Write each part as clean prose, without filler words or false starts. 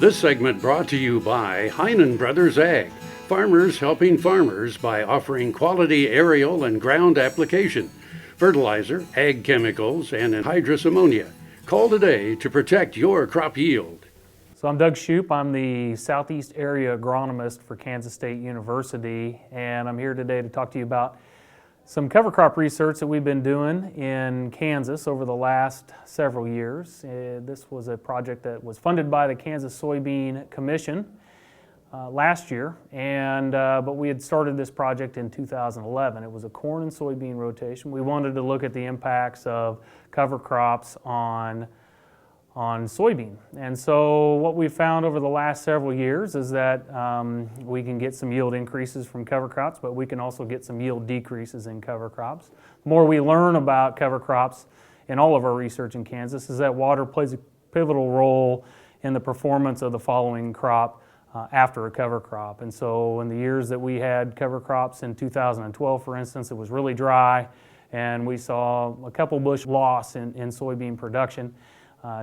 This segment brought to you by Heinen Brothers Ag, farmers helping farmers by offering quality aerial and ground application, fertilizer, ag chemicals, and anhydrous ammonia. Call today to protect your crop yield. So I'm Doug Shoup. I'm the Southeast Area Agronomist for Kansas State University, and I'm here today to talk to you about some cover crop research that we've been doing in Kansas over the last several years. This was a project that was funded by the Kansas Soybean Commission last year, but we had started this project in 2011. It was a corn and soybean rotation. We wanted to look at the impacts of cover crops on soybean. And so what we've found over the last several years is that we can get some yield increases from cover crops, but we can also get some yield decreases in cover crops. The more we learn about cover crops in all of our research in Kansas is that water plays a pivotal role in the performance of the following crop after a cover crop. And so in the years that we had cover crops in 2012, for instance, it was really dry and we saw a couple bush loss in soybean production.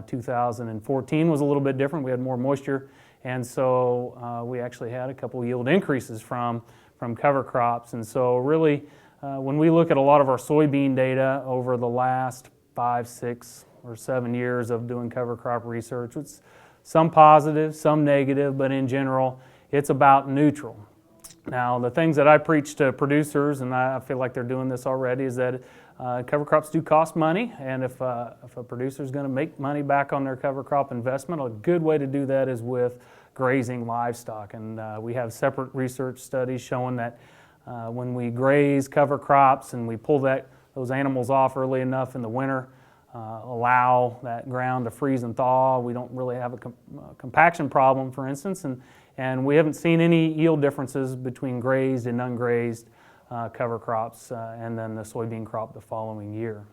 2014 was a little bit different. We had more moisture, and so we actually had a couple yield increases from cover crops. And so really, when we look at a lot of our soybean data over the last 5, 6, or 7 years of doing cover crop research, it's some positive, some negative, but in general, it's about neutral. Now, the things that I preach to producers, and I feel like they're doing this already, is that cover crops do cost money, and if a producer is going to make money back on their cover crop investment, a good way to do that is with grazing livestock. And we have separate research studies showing that when we graze cover crops and we pull those animals off early enough in the winter, allow that ground to freeze and thaw, we don't really have a compaction problem, for instance, and we haven't seen any yield differences between grazed and ungrazed cover crops and then the soybean crop the following year.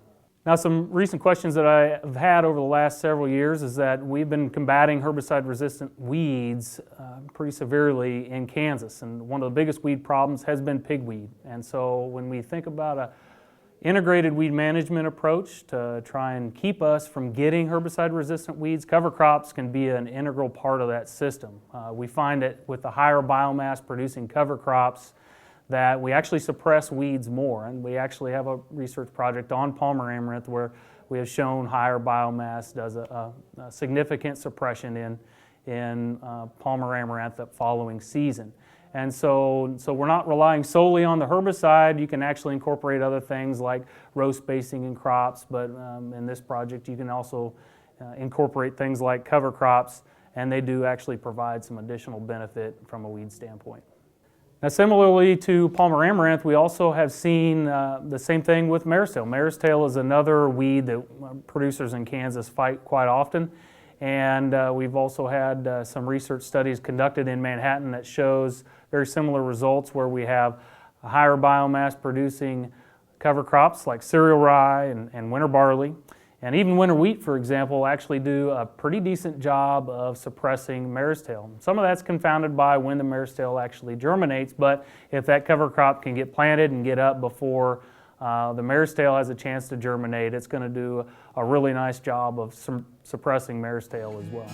Now, some recent questions that I have had over the last several years is that we've been combating herbicide-resistant weeds pretty severely in Kansas, and one of the biggest weed problems has been pigweed. And so when we think about an integrated weed management approach to try and keep us from getting herbicide-resistant weeds, cover crops can be an integral part of that system. We find that with the higher biomass producing cover crops, that we actually suppress weeds more, and we actually have a research project on Palmer Amaranth where we have shown higher biomass does a significant suppression in Palmer Amaranth the following season. And so we're not relying solely on the herbicide. You can actually incorporate other things like row spacing in crops, but in this project you can also incorporate things like cover crops, and they do actually provide some additional benefit from a weed standpoint. Now, similarly to Palmer Amaranth, we also have seen the same thing with mare's tail. Mare's tail is another weed that producers in Kansas fight quite often, and we've also had some research studies conducted in Manhattan that shows very similar results where we have a higher biomass producing cover crops like cereal rye and winter barley. And even winter wheat, for example, actually do a pretty decent job of suppressing mare's tail. Some of that's confounded by when the mare's tail actually germinates, but if that cover crop can get planted and get up before the mare's tail has a chance to germinate, it's going to do a really nice job of suppressing mare's tail as well.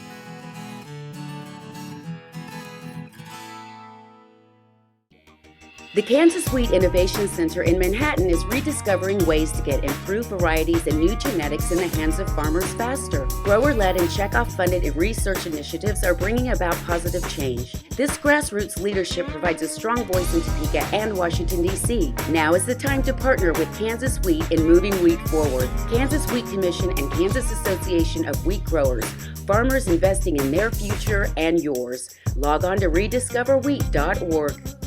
The Kansas Wheat Innovation Center in Manhattan is rediscovering ways to get improved varieties and new genetics in the hands of farmers faster. Grower-led and checkoff-funded research initiatives are bringing about positive change. This grassroots leadership provides a strong voice in Topeka and Washington, D.C. Now is the time to partner with Kansas Wheat in moving wheat forward. Kansas Wheat Commission and Kansas Association of Wheat Growers. Farmers investing in their future and yours. Log on to rediscoverwheat.org.